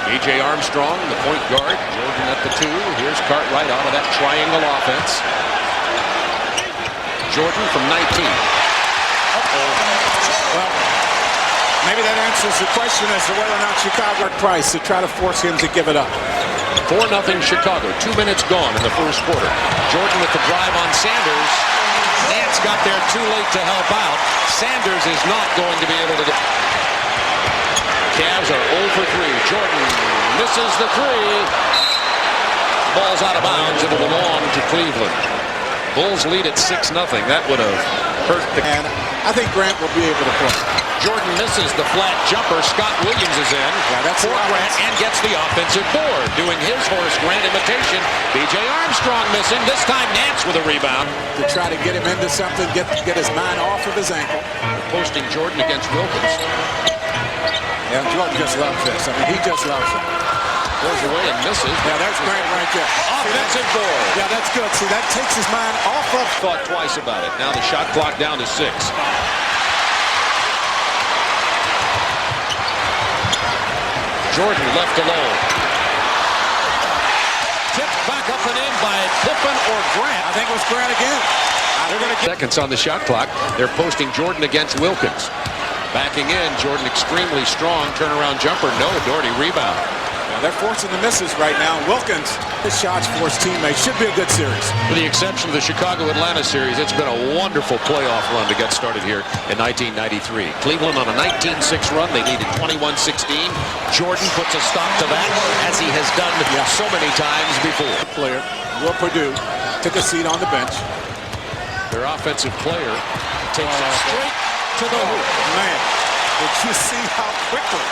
B.J. Armstrong, the point guard. Jordan at the 2. Here's Cartwright out of that triangle offense. Jordan from 19. Well, maybe that answers the question as to whether or not Chicago Price to try to force him to give it up. 4-0 Chicago. 2 minutes gone in the first quarter. Jordan with the drive on Sanders. Nance got there too late to help out. Sanders is not going to be able to. Cavs are 0 for 3. Jordan misses the 3. Ball's out of bounds. It'll belong to Cleveland. Bulls lead at 6-0. That would have hurt the. And I think Grant will be able to play. Jordan misses the flat jumper. Scott Williams is in for Grant and gets the offensive board. Doing his Horace Grant imitation. B.J. Armstrong missing. This time Nance with a rebound. To try to get him into something, get his mind off of his ankle. Posting Jordan against Wilkins. Yeah, Jordan just loves this. I mean, he just loves it. Goes away and misses. Yeah, that's Grant right there. Offensive board. Yeah, that's good. See, that takes his mind off of. Thought twice about it. Now the shot clock down to 6. Jordan left alone. Tipped back up and in by Pippen or Grant. I think it was Grant again. They're going to get seconds on the shot clock. They're posting Jordan against Wilkins. Backing in, Jordan extremely strong. Turnaround jumper, no. Doherty rebound. Now they're forcing the misses right now. Wilkins, his shots for his teammates. Should be a good series. With the exception of the Chicago-Atlanta series, it's been a wonderful playoff run to get started here in 1993. Cleveland on a 19-6 run. They needed 21-16. Jordan puts a stop to that, as he has done so many times before. Player, Will Purdue, took a seat on the bench. Their offensive player takes it straight to the hoop. Man, did you see how quickly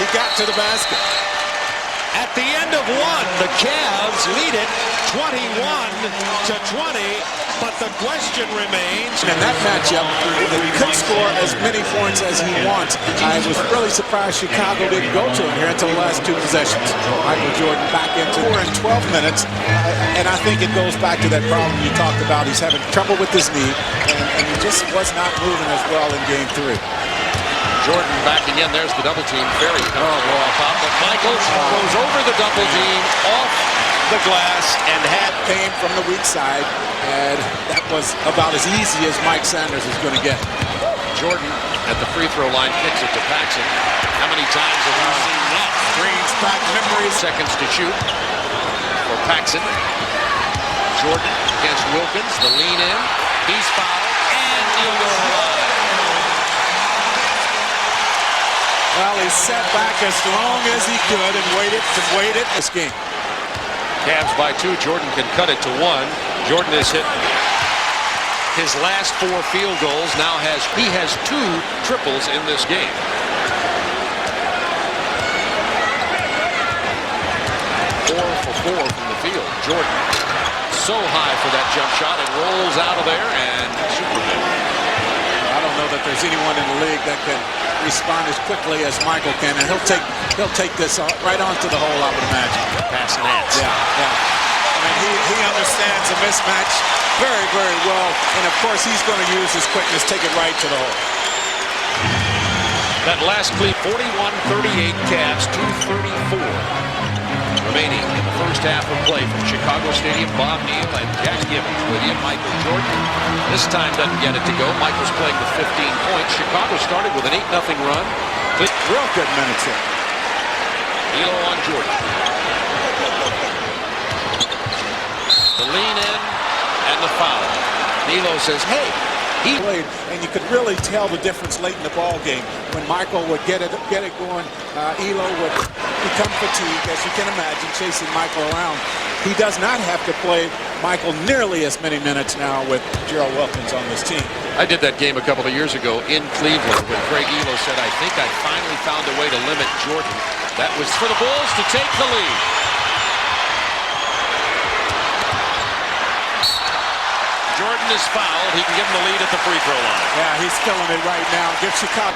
he got to the basket? At the end of one, the Cavs lead it 21-20, but the question remains. In that matchup, he could score as many points as he wants. I was really surprised Chicago didn't go to him here until the last 2 possessions. Michael Jordan back into 4 in 12 minutes, and I think it goes back to that problem you talked about. He's having trouble with his knee, and he just was not moving as well in Game 3. Jordan backing in. There's the double team. Very comfortable on top. But Michael goes over the double team, off the glass, and came from the weak side. And that was about as easy as Mike Sanders is going to get. Jordan at the free throw line kicks it to Paxson. How many times have we seen that? Brings back memories. Seconds to shoot for Paxson. Jordan against Wilkins. The lean in. He's fouled. And he'll go wide. Well, he sat back as long as he could and waited this game. Cavs by 2. Jordan can cut it to 1. Jordan has hit his last 4 field goals. Now he has 2 triples in this game. 4 for 4 from the field. Jordan so high for that jump shot. It rolls out of there and Superman. I don't know that there's anyone in the league that can respond as quickly as Michael can, and he'll take this right onto the hole, I would imagine. Pass Nance. Yeah. I mean, he understands the mismatch very, very well, and of course he's going to use his quickness, take it right to the hole. That last cleat, 41-38 Cavs, 2:34 remaining in the first half of play from Chicago Stadium. Bob Neal and Jack Gibbons with you. Michael Jordan this time doesn't get it to go. Michael's playing with 15 points. Chicago started with an 8-0 run. Real good minutes here. Elo on Jordan. The lean in and the foul. Elo says, hey. He played, and you could really tell the difference late in the ball game. When Michael would get it going, Elo would become fatigued, as you can imagine, chasing Michael around. He does not have to play Michael nearly as many minutes now with Gerald Wilkins on this team. I did that game a couple of years ago in Cleveland when Craig Elo said, I think I finally found a way to limit Jordan. That was for the Bulls to take the lead. Jordan is fouled. He can give him the lead at the free throw line. Yeah, he's filling it right now. Give Chicago.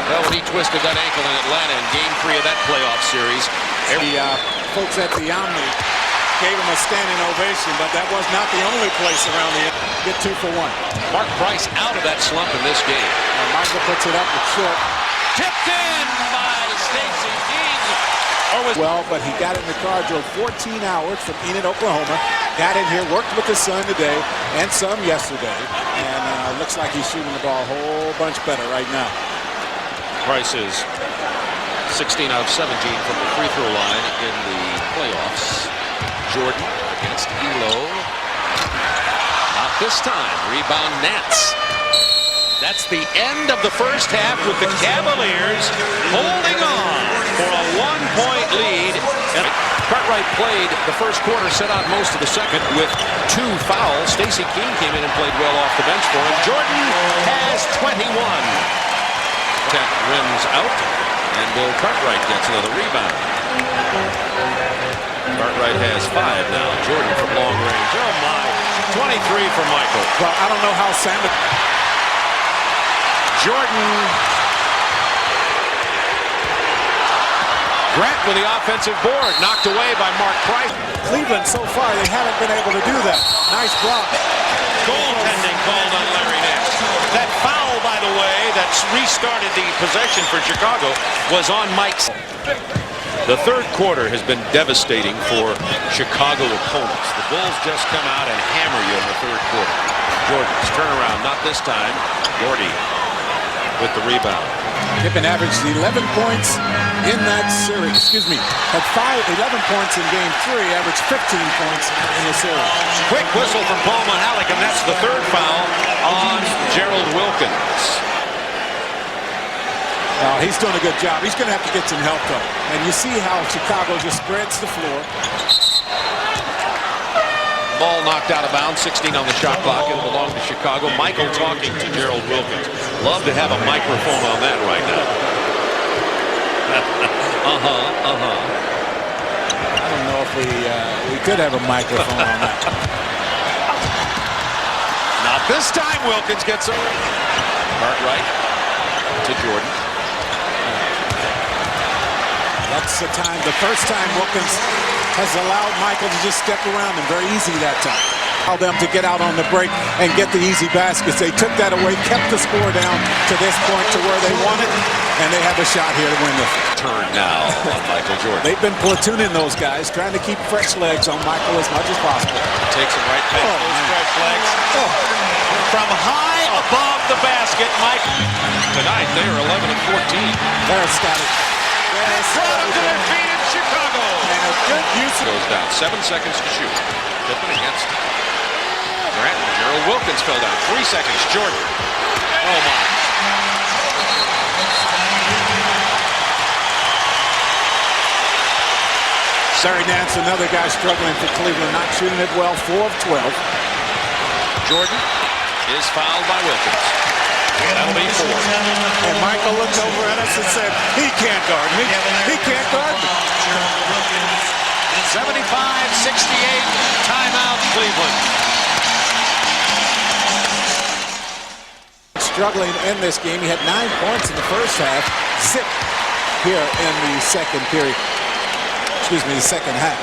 Well, when he twisted that ankle in Atlanta in Game 3 of that playoff series. The folks at the Omni gave him a standing ovation, but that was not the only place around the get 2 for 1. Mark Price out of that slump in this game. Michael puts it up with short. Tipped in by Casey Dean. Well, but he got in the car, drove 14 hours from Enid, Oklahoma, got in here, worked with his son today and some yesterday, and looks like he's shooting the ball a whole bunch better right now. Price is 16 out of 17 from the free throw line in the playoffs. Jordan against Elo. Not this time. Rebound Nets. That's the end of the first half with the Cavaliers holding on for a one-point lead. And Cartwright played the first quarter, set out most of the second with 2 fouls. Stacey Keene came in and played well off the bench for him. Jordan has 21. That rims out, and Bill Cartwright gets another rebound. Cartwright has 5 now. Jordan from long range. Oh my, 23 for Michael. Well, I don't know how Jordan. Grant with the offensive board, knocked away by Mark Price. Cleveland so far, they haven't been able to do that. Nice block. Goaltending called on Larry Nance. That foul, by the way, that's restarted the possession for Chicago, was on Mike's. The third quarter has been devastating for Chicago opponents. The Bulls just come out and hammer you in the third quarter. Jordan's turnaround, not this time. Gordy with the rebound. Pippen averaged 11 points in that series. Had 11 points in game 3, averaged 15 points in the series. Quick whistle from Paul Mahalik, and that's the third foul on Gerald Wilkins. He's doing a good job. He's going to have to get some help, though. And you see how Chicago just spreads the floor. Ball knocked out of bounds, 16 on the shot clock. It'll belong to Chicago. Michael talking to Gerald Wilkins. Love to have a microphone on that right now. I don't know if we could have a microphone on that. Not this time. Wilkins gets a Cartwright to Jordan. That's the time. The first time Wilkins has allowed Michael to just step around him very easy that time. Allowed them to get out on the break and get the easy baskets. They took that away, kept the score down to this point to where they wanted, and they have a shot here to win this. Turn now on Michael Jordan. They've been platooning those guys, trying to keep fresh legs on Michael as much as possible. Takes him right past those fresh legs. From high above the basket, Mike. Tonight they are 11 and 14. There's Scotty. Brought him to their feet in Chicago. And a good use goes down. 7 seconds to shoot. Pippen against Grant. Gerald Wilkins fell down. 3 seconds. Jordan. Oh my. Larry Nance, another guy struggling for Cleveland, not shooting it well. 4 of 12. Jordan is fouled by Wilkins. That'll be 4. And Michael looked over at us and said, he can't guard me. He can't guard me. 75-68, timeout Cleveland. Struggling in this game. He had 9 points in the first half, 6 here in the second period. The second half.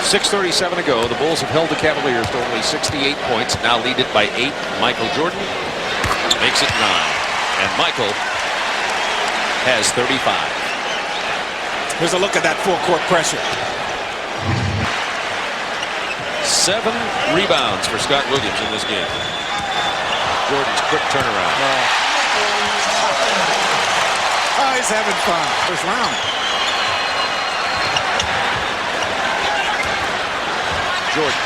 6:37 to go. The Bulls have held the Cavaliers to only 68 points. Now lead it by 8. Michael Jordan makes it 9. And Michael has 35. Here's a look at that full court pressure. 7 rebounds for Scott Williams in this game. Jordan's quick turnaround. Oh, he's having fun. First round. Jordan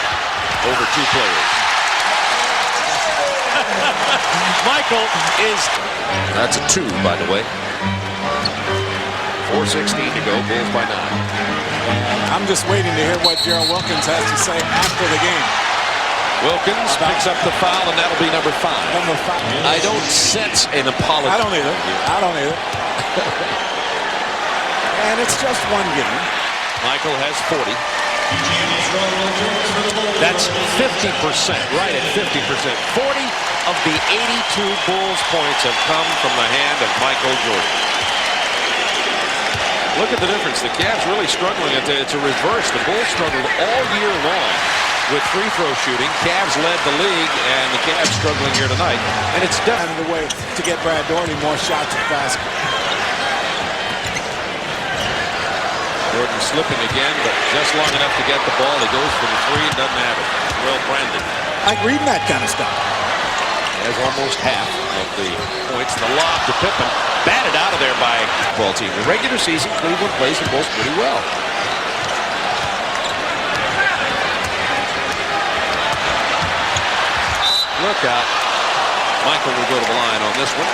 over 2 players. Michael is... That's a 2, by the way. 4:16 to go. Bulls by 9. I'm just waiting to hear what Gerald Wilkins has to say after the game. Wilkins picks up the foul, and that'll be number 5. Number 5. I don't sense an apology. I don't either. And it's just 1 game. Michael has 40. That's 50%, right at 50%. 40 of the 82 Bulls points have come from the hand of Michael Jordan. Look at the difference. The Cavs really struggling. It's a reverse. The Bulls struggled all year long with free throw shooting. Cavs led the league, and the Cavs struggling here tonight. And it's definitely the way to get Brad Daugherty more shots at the basket. slipping again, but just long enough to get the ball. He goes for the three and doesn't have it. Well, Brandon. I like reading that kind of stuff. Has almost half of the points. The lob to Pippen. Batted out of there by the ball team. The regular season, Cleveland plays them both pretty well. Look out. Michael will go to the line on this one.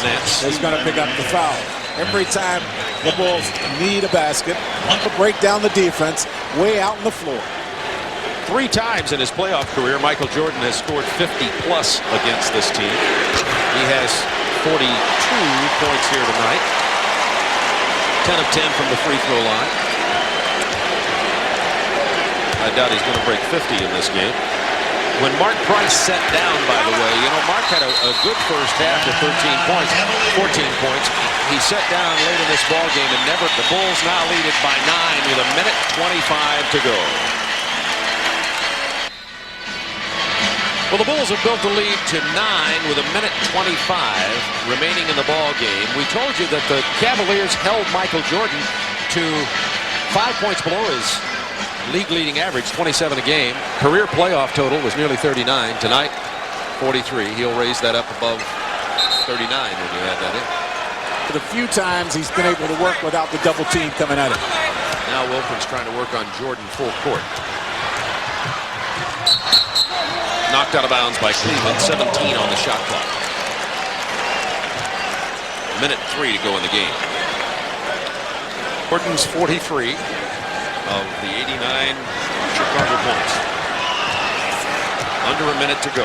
Nance is going to pick up the foul. Every time the Bulls need a basket, to break down the defense way out on the floor. 3 times in his playoff career, Michael Jordan has scored 50-plus against this team. He has 42 points here tonight. 10 of 10 from the free throw line. I doubt he's going to break 50 in this game. When Mark Price sat down, by the way, Mark had a good first half with 13 points, 14 points. He sat down late in this ball game and never. The Bulls now lead it by 9 with a minute 25 to go. Well, the Bulls have built the lead to 9 with a minute 25 remaining in the ball game. We told you that the Cavaliers held Michael Jordan to 5 points below his league-leading average, 27 a game. Career playoff total was nearly 39. Tonight, 43. He'll raise that up above 39 when you add that in. The few times he's been able to work without the double team coming at him. Now Wilkins trying to work on Jordan full court. Knocked out of bounds by Cleveland. 17 on the shot clock. Minute 3 to go in the game. Jordan's 43 of the 89 Chicago points. Under a minute to go.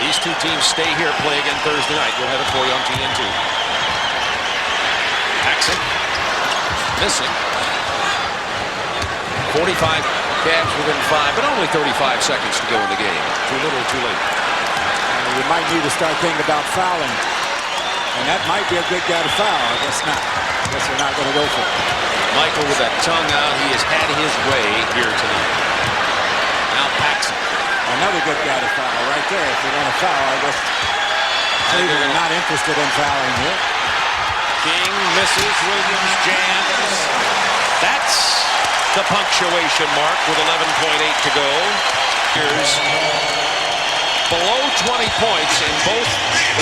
These two teams stay here, play again Thursday night. We'll have it for you on TNT. Paxson missing. 45 Cavs within 5, but only 35 seconds to go in the game. Too little, too late. You might need to start thinking about fouling. And that might be a good guy to foul. I guess not. I guess they're not going to go for it. Michael with that tongue out. He has had his way here tonight. Now Paxson. Another good guy to foul right there. If you're going to foul, I guess Cleveland not interested in fouling here. King misses. Williams jams. That's the punctuation mark with 11.8 to go. Here's below 20 points in both